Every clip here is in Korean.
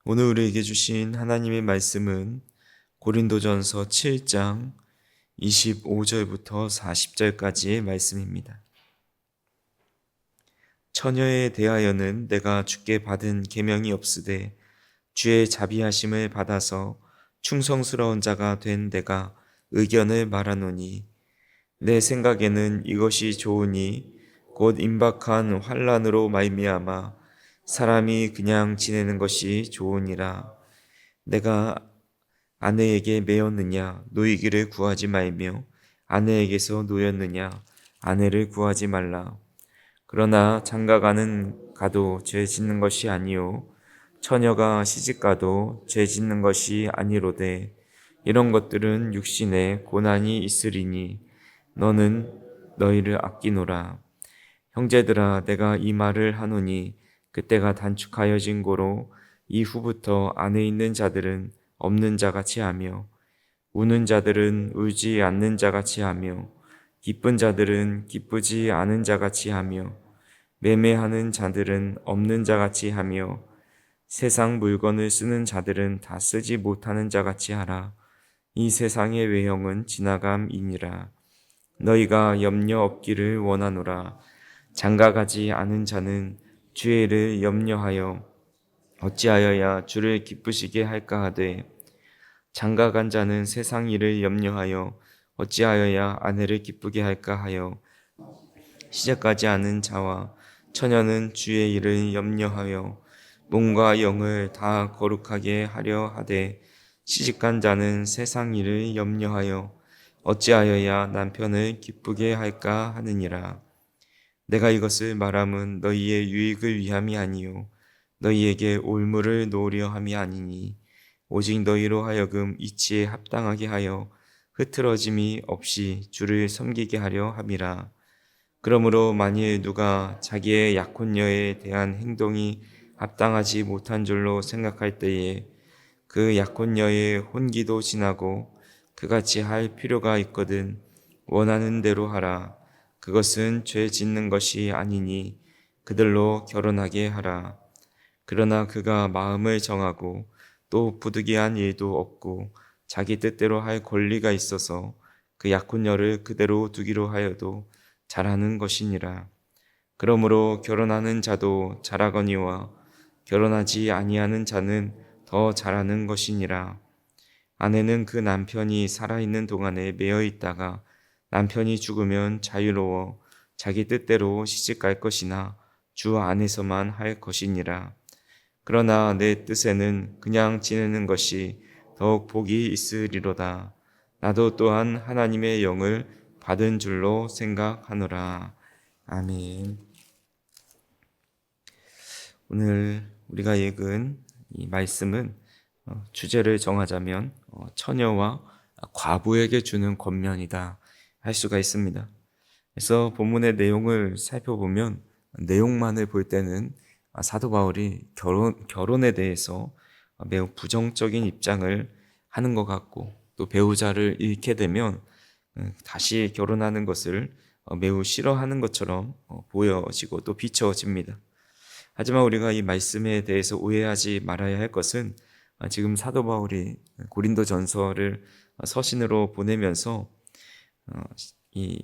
오늘 우리에게 주신 하나님의 말씀은 고린도전서 7장 25절부터 40절까지의 말씀입니다. 처녀에 대하여는 내가 주께 받은 계명이 없으되 주의 자비하심을 받아서 충성스러운 자가 된 내가 의견을 말하노니 내 생각에는 이것이 좋으니 곧 임박한 환난으로 말미암아 사람이 그냥 지내는 것이 좋으니라. 내가 아내에게 매였느냐 노이기를 구하지 말며 아내에게서 노였느냐 아내를 구하지 말라. 그러나 장가가는 가도 죄 짓는 것이 아니요 처녀가 시집가도 죄 짓는 것이 아니로되 이런 것들은 육신에 고난이 있으리니 너는 너희를 아끼노라. 형제들아 내가 이 말을 하노니 그때가 단축하여진 고로 이후부터 안에 있는 자들은 없는 자같이 하며 우는 자들은 울지 않는 자같이 하며 기쁜 자들은 기쁘지 않은 자같이 하며 매매하는 자들은 없는 자같이 하며 세상 물건을 쓰는 자들은 다 쓰지 못하는 자같이 하라. 이 세상의 외형은 지나감이니라. 너희가 염려 없기를 원하노라. 장가가지 않은 자는 주의 일을 염려하여 어찌하여야 주를 기쁘시게 할까 하되 장가간 자는 세상 일을 염려하여 어찌하여야 아내를 기쁘게 할까 하여 시작하지 않은 자와 처녀는 주의 일을 염려하여 몸과 영을 다 거룩하게 하려 하되 시집간 자는 세상 일을 염려하여 어찌하여야 남편을 기쁘게 할까 하느니라. 내가 이것을 말함은 너희의 유익을 위함이 아니요 너희에게 올무를 놓으려 함이 아니니 오직 너희로 하여금 이치에 합당하게 하여 흐트러짐이 없이 주를 섬기게 하려 함이라. 그러므로 만일 누가 자기의 약혼녀에 대한 행동이 합당하지 못한 줄로 생각할 때에 그 약혼녀의 혼기도 지나고 그같이 할 필요가 있거든 원하는 대로 하라. 그것은 죄 짓는 것이 아니니 그들로 결혼하게 하라. 그러나 그가 마음을 정하고 또 부득이한 일도 없고 자기 뜻대로 할 권리가 있어서 그 약혼녀를 그대로 두기로 하여도 잘하는 것이니라. 그러므로 결혼하는 자도 잘하거니와 결혼하지 아니하는 자는 더 잘하는 것이니라. 아내는 그 남편이 살아있는 동안에 매여 있다가 남편이 죽으면 자유로워 자기 뜻대로 시집갈 것이나 주 안에서만 할 것이니라. 그러나 내 뜻에는 그냥 지내는 것이 더욱 복이 있으리로다. 나도 또한 하나님의 영을 받은 줄로 생각하노라. 아멘. 오늘 우리가 읽은 이 말씀은 주제를 정하자면 처녀와 과부에게 주는 권면이다 할 수가 있습니다. 그래서 본문의 내용을 살펴보면 내용만을 볼 때는 사도 바울이 결혼에 대해서 매우 부정적인 입장을 하는 것 같고 또 배우자를 잃게 되면 다시 결혼하는 것을 매우 싫어하는 것처럼 보여지고 또 비춰집니다. 하지만 우리가 이 말씀에 대해서 오해하지 말아야 할 것은 지금 사도 바울이 고린도 전서를 서신으로 보내면서 이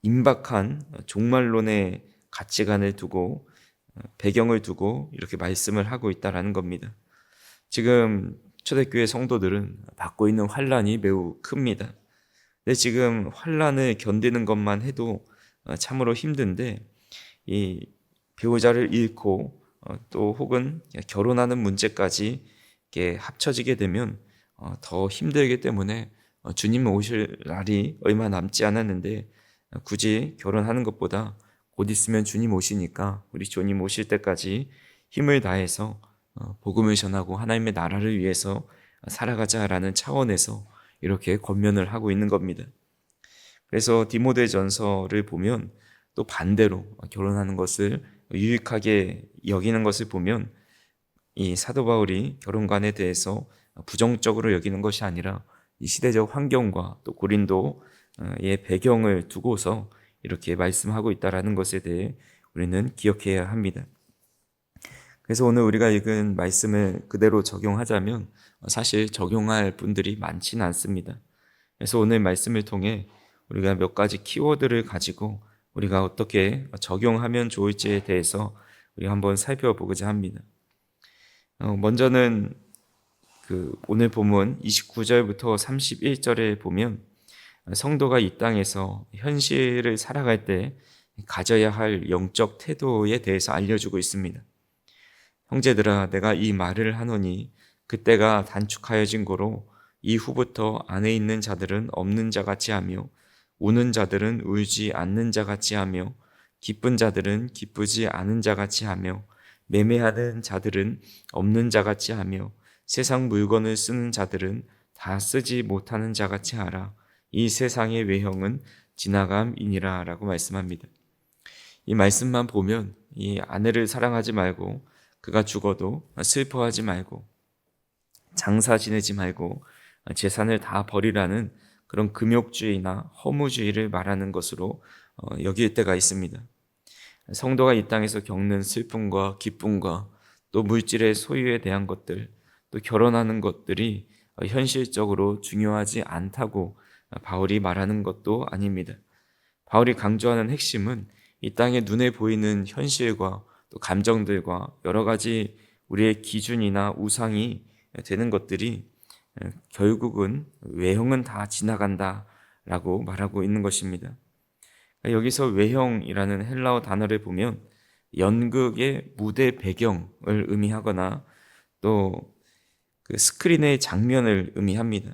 임박한 종말론의 가치관을 두고 배경을 두고 이렇게 말씀을 하고 있다라는 겁니다. 지금 초대교회 성도들은 받고 있는 환란이 매우 큽니다. 근데 지금 환란을 견디는 것만 해도 참으로 힘든데 이 배우자를 잃고 또 혹은 결혼하는 문제까지 이렇게 합쳐지게 되면 더 힘들기 때문에 주님 오실 날이 얼마 남지 않았는데 굳이 결혼하는 것보다 곧 있으면 주님 오시니까 우리 주님 오실 때까지 힘을 다해서 복음을 전하고 하나님의 나라를 위해서 살아가자라는 차원에서 이렇게 권면을 하고 있는 겁니다. 그래서 디모데전서를 보면 또 반대로 결혼하는 것을 유익하게 여기는 것을 보면 이 사도 바울이 결혼관에 대해서 부정적으로 여기는 것이 아니라 이 시대적 환경과 또 고린도의 배경을 두고서 이렇게 말씀하고 있다라는 것에 대해 우리는 기억해야 합니다. 그래서 오늘 우리가 읽은 말씀을 그대로 적용하자면 사실 적용할 분들이 많지는 않습니다. 그래서 오늘 말씀을 통해 우리가 몇 가지 키워드를 가지고 우리가 어떻게 적용하면 좋을지에 대해서 우리 한번 살펴보고자 합니다. 먼저는 오늘 본문 29절부터 31절에 보면 성도가 이 땅에서 현실을 살아갈 때 가져야 할 영적 태도에 대해서 알려주고 있습니다. 형제들아, 내가 이 말을 하노니 그때가 단축하여진 고로 이후부터 안에 있는 자들은 없는 자 같이 하며 우는 자들은 울지 않는 자 같이 하며 기쁜 자들은 기쁘지 않은 자 같이 하며 매매하는 자들은 없는 자 같이 하며 세상 물건을 쓰는 자들은 다 쓰지 못하는 자 같이 하라. 이 세상의 외형은 지나감이니라 라고 말씀합니다. 이 말씀만 보면 이 아내를 사랑하지 말고 그가 죽어도 슬퍼하지 말고 장사 지내지 말고 재산을 다 버리라는 그런 금욕주의나 허무주의를 말하는 것으로 여길 때가 있습니다. 성도가 이 땅에서 겪는 슬픔과 기쁨과 또 물질의 소유에 대한 것들, 또 결혼하는 것들이 현실적으로 중요하지 않다고 바울이 말하는 것도 아닙니다. 바울이 강조하는 핵심은 이 땅에 눈에 보이는 현실과 또 감정들과 여러 가지 우리의 기준이나 우상이 되는 것들이 결국은 외형은 다 지나간다라고 말하고 있는 것입니다. 여기서 외형이라는 헬라어 단어를 보면 연극의 무대 배경을 의미하거나 또 그 스크린의 장면을 의미합니다.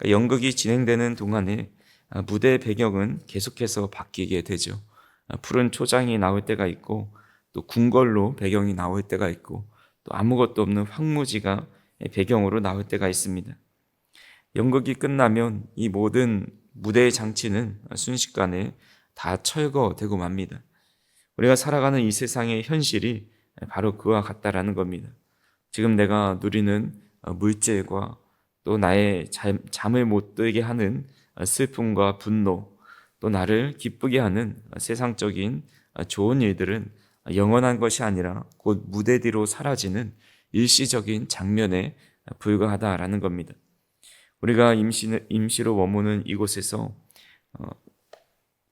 연극이 진행되는 동안에 무대 배경은 계속해서 바뀌게 되죠. 푸른 초장이 나올 때가 있고 또 궁궐로 배경이 나올 때가 있고 또 아무것도 없는 황무지가 배경으로 나올 때가 있습니다. 연극이 끝나면 이 모든 무대의 장치는 순식간에 다 철거되고 맙니다. 우리가 살아가는 이 세상의 현실이 바로 그와 같다라는 겁니다. 지금 내가 누리는 물질과 또 나의 잠을 못 들게 하는 슬픔과 분노, 또 나를 기쁘게 하는 세상적인 좋은 일들은 영원한 것이 아니라 곧 무대 뒤로 사라지는 일시적인 장면에 불과하다라는 겁니다. 우리가 임시로 머무는 이곳에서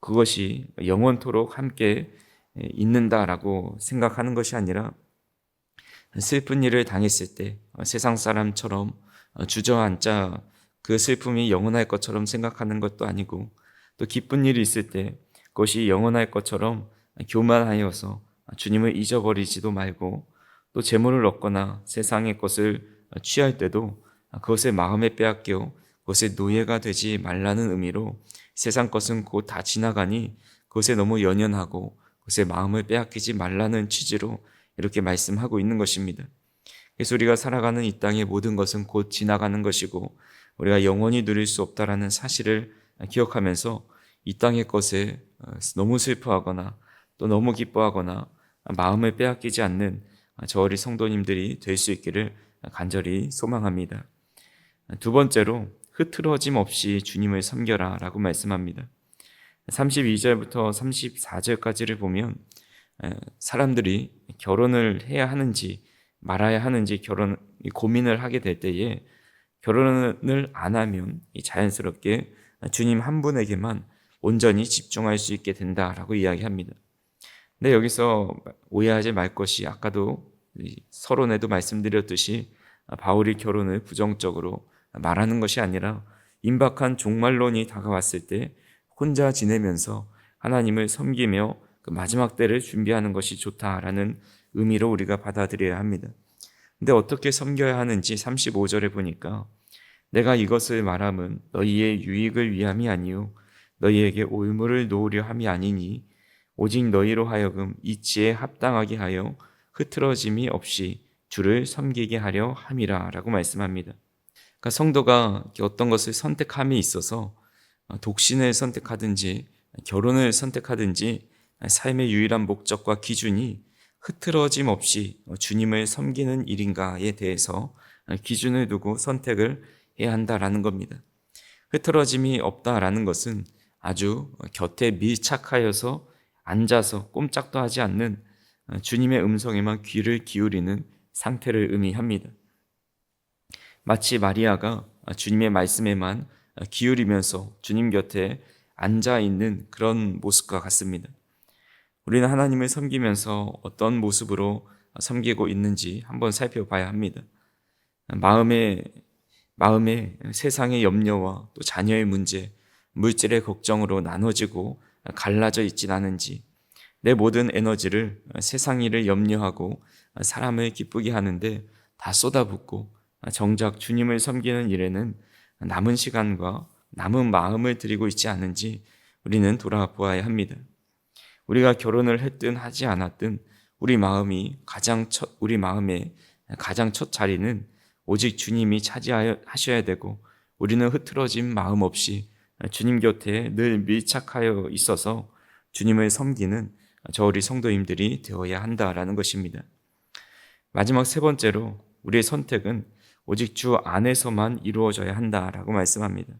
그것이 영원토록 함께 있는다라고 생각하는 것이 아니라 슬픈 일을 당했을 때 세상 사람처럼 주저앉아 그 슬픔이 영원할 것처럼 생각하는 것도 아니고 또 기쁜 일이 있을 때 그것이 영원할 것처럼 교만하여서 주님을 잊어버리지도 말고 또 재물을 얻거나 세상의 것을 취할 때도 그것을 마음에 빼앗겨 그것의 노예가 되지 말라는 의미로 세상 것은 곧 다 지나가니 그것에 너무 연연하고 그것의 마음을 빼앗기지 말라는 취지로 이렇게 말씀하고 있는 것입니다. 그래서 우리가 살아가는 이 땅의 모든 것은 곧 지나가는 것이고 우리가 영원히 누릴 수 없다라는 사실을 기억하면서 이 땅의 것에 너무 슬퍼하거나 또 너무 기뻐하거나 마음을 빼앗기지 않는 저 어린 성도님들이 될 수 있기를 간절히 소망합니다. 두 번째로 흐트러짐 없이 주님을 섬겨라 라고 말씀합니다. 32절부터 34절까지를 보면 사람들이 결혼을 해야 하는지 말아야 하는지 고민을 하게 될 때에 결혼을 안 하면 자연스럽게 주님 한 분에게만 온전히 집중할 수 있게 된다라고 이야기합니다. 근데 여기서 오해하지 말 것이 아까도 서론에도 말씀드렸듯이 바울이 결혼을 부정적으로 말하는 것이 아니라 임박한 종말론이 다가왔을 때 혼자 지내면서 하나님을 섬기며 그 마지막 때를 준비하는 것이 좋다라는 의미로 우리가 받아들여야 합니다. 근데 어떻게 섬겨야 하는지 35절에 보니까 내가 이것을 말함은 너희의 유익을 위함이 아니요 너희에게 올무를 놓으려 함이 아니니 오직 너희로 하여금 이치에 합당하게 하여 흐트러짐이 없이 주를 섬기게 하려 함이라 라고 말씀합니다. 그러니까 성도가 어떤 것을 선택함에 있어서 독신을 선택하든지 결혼을 선택하든지 삶의 유일한 목적과 기준이 흐트러짐 없이 주님을 섬기는 일인가에 대해서 기준을 두고 선택을 해야 한다라는 겁니다. 흐트러짐이 없다라는 것은 아주 곁에 밀착하여서 앉아서 꼼짝도 하지 않는 주님의 음성에만 귀를 기울이는 상태를 의미합니다. 마치 마리아가 주님의 말씀에만 기울이면서 주님 곁에 앉아 있는 그런 모습과 같습니다. 우리는 하나님을 섬기면서 어떤 모습으로 섬기고 있는지 한번 살펴봐야 합니다. 마음에 세상의 염려와 또 자녀의 문제, 물질의 걱정으로 나눠지고 갈라져 있진 않은지, 내 모든 에너지를 세상 일을 염려하고 사람을 기쁘게 하는데 다 쏟아붓고 정작 주님을 섬기는 일에는 남은 시간과 남은 마음을 들이고 있지 않은지 우리는 돌아보아야 합니다. 우리가 결혼을 했든 하지 않았든 우리 마음의 가장 첫 자리는 오직 주님이 차지하셔야 되고, 우리는 흐트러진 마음 없이 주님 곁에 늘 밀착하여 있어서 주님을 섬기는 저 우리 성도님들이 되어야 한다라는 것입니다. 마지막 세 번째로 우리의 선택은 오직 주 안에서만 이루어져야 한다라고 말씀합니다.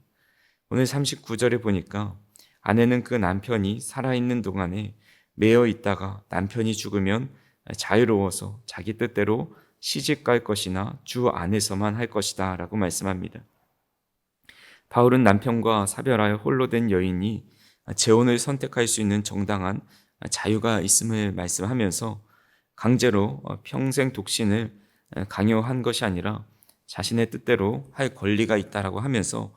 오늘 39절에 보니까 아내는 그 남편이 살아있는 동안에 매여 있다가 남편이 죽으면 자유로워서 자기 뜻대로 시집갈 것이나 주 안에서만 할 것이다 라고 말씀합니다. 바울은 남편과 사별하여 홀로 된 여인이 재혼을 선택할 수 있는 정당한 자유가 있음을 말씀하면서 강제로 평생 독신을 강요한 것이 아니라 자신의 뜻대로 할 권리가 있다라고 하면서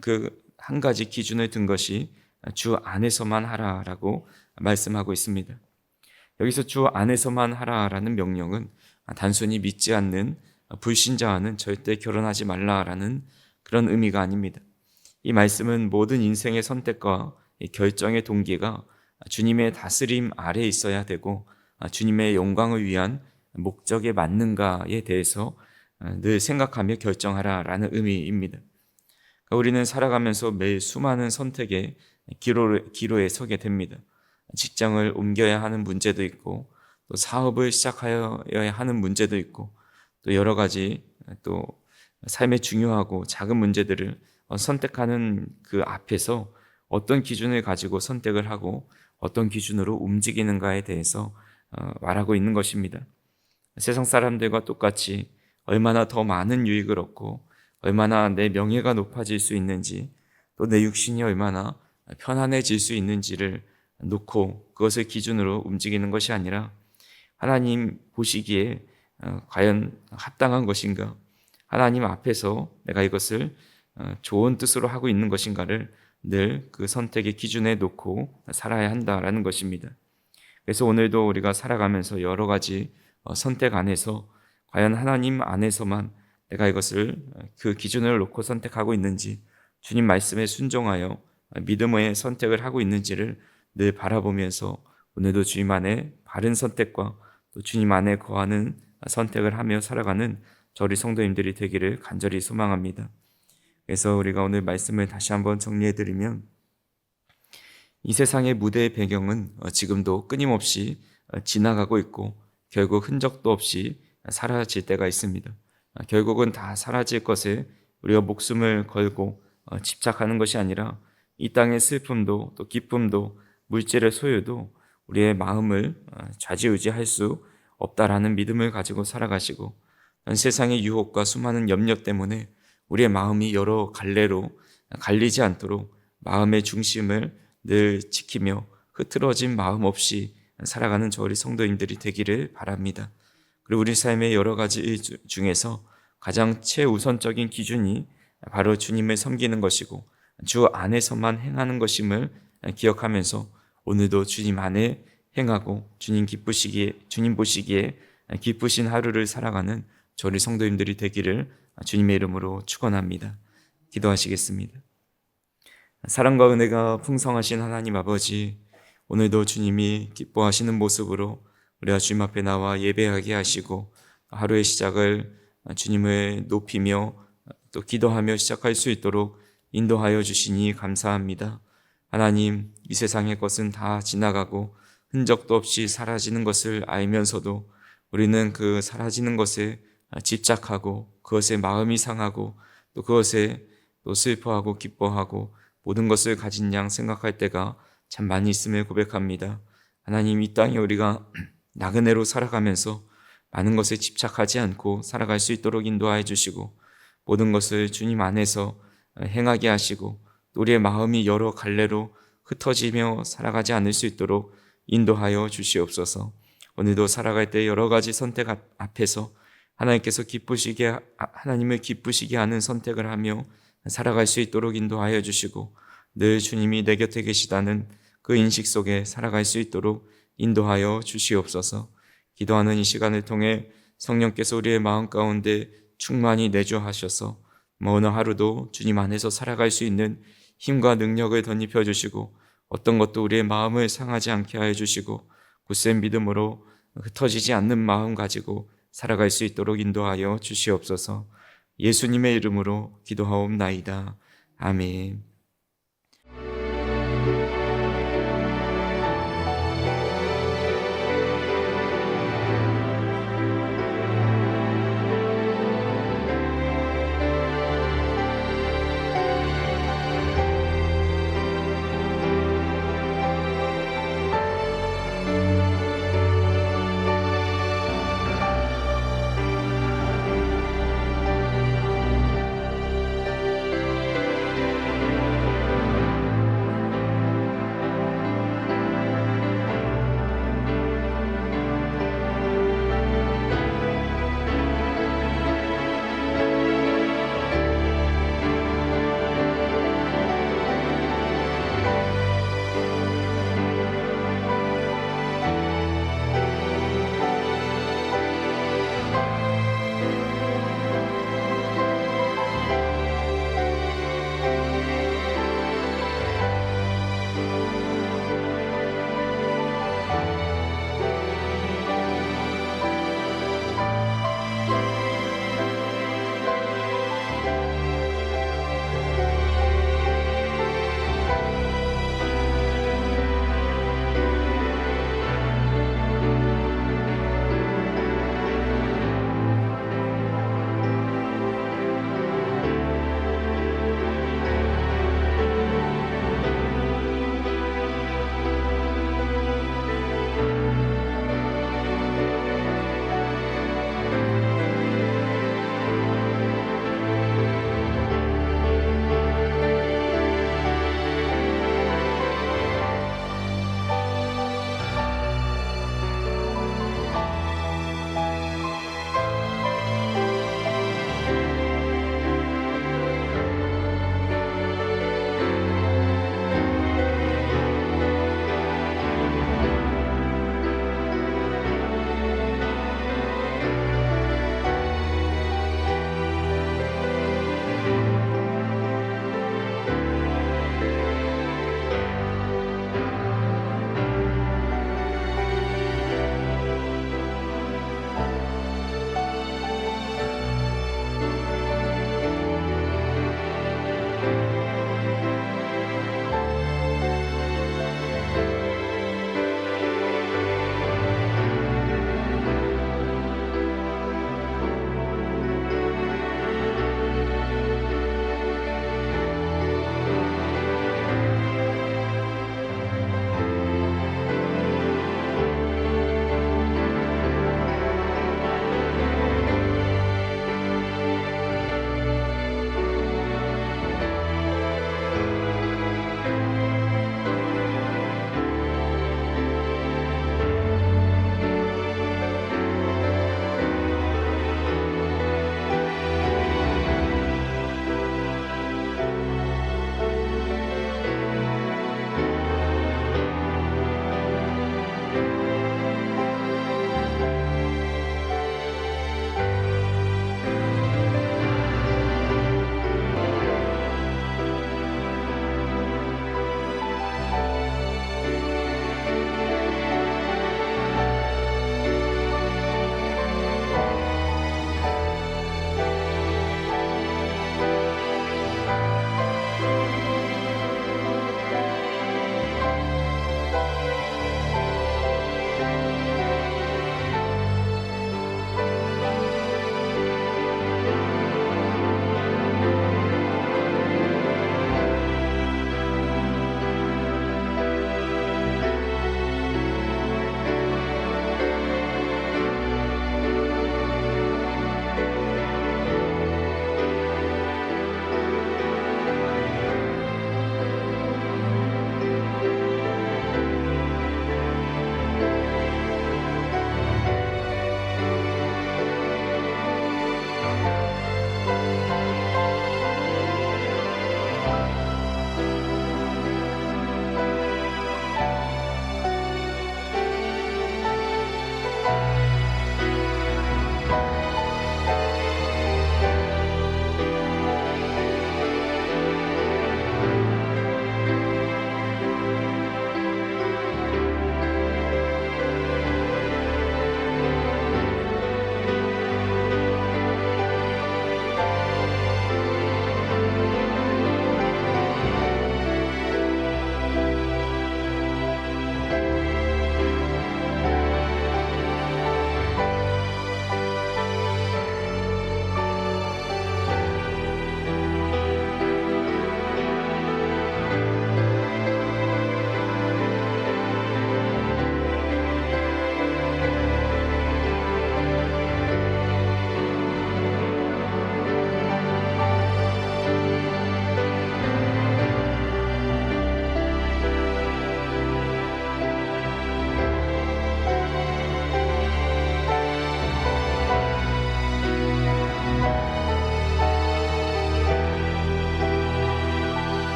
그 한 가지 기준을 든 것이 주 안에서만 하라라고 말씀하고 있습니다. 여기서 주 안에서만 하라라는 명령은 단순히 믿지 않는 불신자와는 절대 결혼하지 말라라는 그런 의미가 아닙니다. 이 말씀은 모든 인생의 선택과 결정의 동기가 주님의 다스림 아래에 있어야 되고 주님의 영광을 위한 목적에 맞는가에 대해서 늘 생각하며 결정하라라는 의미입니다. 우리는 살아가면서 매일 수많은 선택의 기로에 서게 됩니다. 직장을 옮겨야 하는 문제도 있고, 또 사업을 시작하여야 하는 문제도 있고, 또 여러 가지 또 삶의 중요하고 작은 문제들을 선택하는 그 앞에서 어떤 기준을 가지고 선택을 하고 어떤 기준으로 움직이는가에 대해서 말하고 있는 것입니다. 세상 사람들과 똑같이 얼마나 더 많은 유익을 얻고 얼마나 내 명예가 높아질 수 있는지, 또 내 육신이 얼마나 편안해질 수 있는지를 놓고 그것을 기준으로 움직이는 것이 아니라 하나님 보시기에 과연 합당한 것인가, 하나님 앞에서 내가 이것을 좋은 뜻으로 하고 있는 것인가를 늘 그 선택의 기준에 놓고 살아야 한다라는 것입니다. 그래서 오늘도 우리가 살아가면서 여러 가지 선택 안에서 과연 하나님 안에서만 내가 이것을 그 기준을 놓고 선택하고 있는지, 주님 말씀에 순종하여 믿음의 선택을 하고 있는지를 늘 바라보면서 오늘도 주님 안에 바른 선택과 또 주님 안에 거하는 선택을 하며 살아가는 저희 성도님들이 되기를 간절히 소망합니다. 그래서 우리가 오늘 말씀을 다시 한번 정리해드리면, 이 세상의 무대의 배경은 지금도 끊임없이 지나가고 있고 결국 흔적도 없이 사라질 때가 있습니다. 결국은 다 사라질 것에 우리가 목숨을 걸고 집착하는 것이 아니라 이 땅의 슬픔도 또 기쁨도 물질의 소유도 우리의 마음을 좌지우지할 수 없다라는 믿음을 가지고 살아가시고, 세상의 유혹과 수많은 염려 때문에 우리의 마음이 여러 갈래로 갈리지 않도록 마음의 중심을 늘 지키며 흐트러진 마음 없이 살아가는 저희 성도님들이 되기를 바랍니다. 그리고 우리 삶의 여러 가지 일 중에서 가장 최우선적인 기준이 바로 주님을 섬기는 것이고 주 안에서만 행하는 것임을 기억하면서 오늘도 주님 안에 행하고 주님 보시기에 기쁘신 하루를 살아가는 저희 성도님들이 되기를 주님의 이름으로 축원합니다. 기도하시겠습니다. 사랑과 은혜가 풍성하신 하나님 아버지, 오늘도 주님이 기뻐하시는 모습으로 우리가 주님 앞에 나와 예배하게 하시고 하루의 시작을 주님을 높이며 또 기도하며 시작할 수 있도록 인도하여 주시니 감사합니다. 하나님, 이 세상의 것은 다 지나가고 흔적도 없이 사라지는 것을 알면서도 우리는 그 사라지는 것에 집착하고 그것에 마음이 상하고 또 그것에 또 슬퍼하고 기뻐하고 모든 것을 가진 양 생각할 때가 참 많이 있음을 고백합니다. 하나님, 이 땅에 우리가 나그네로 살아가면서 많은 것에 집착하지 않고 살아갈 수 있도록 인도하여 주시고, 모든 것을 주님 안에서 행하게 하시고, 우리의 마음이 여러 갈래로 흩어지며 살아가지 않을 수 있도록 인도하여 주시옵소서. 오늘도 살아갈 때 여러 가지 선택 앞에서 하나님을 기쁘시게 하는 선택을 하며 살아갈 수 있도록 인도하여 주시고, 늘 주님이 내 곁에 계시다는 그 인식 속에 살아갈 수 있도록 인도하여 주시옵소서. 기도하는 이 시간을 통해 성령께서 우리의 마음 가운데 충만히 내주하셔서 어느 하루도 주님 안에서 살아갈 수 있는 힘과 능력을 덧입혀 주시고, 어떤 것도 우리의 마음을 상하지 않게 하여 주시고, 굳센 믿음으로 흩어지지 않는 마음 가지고 살아갈 수 있도록 인도하여 주시옵소서. 예수님의 이름으로 기도하옵나이다. 아멘.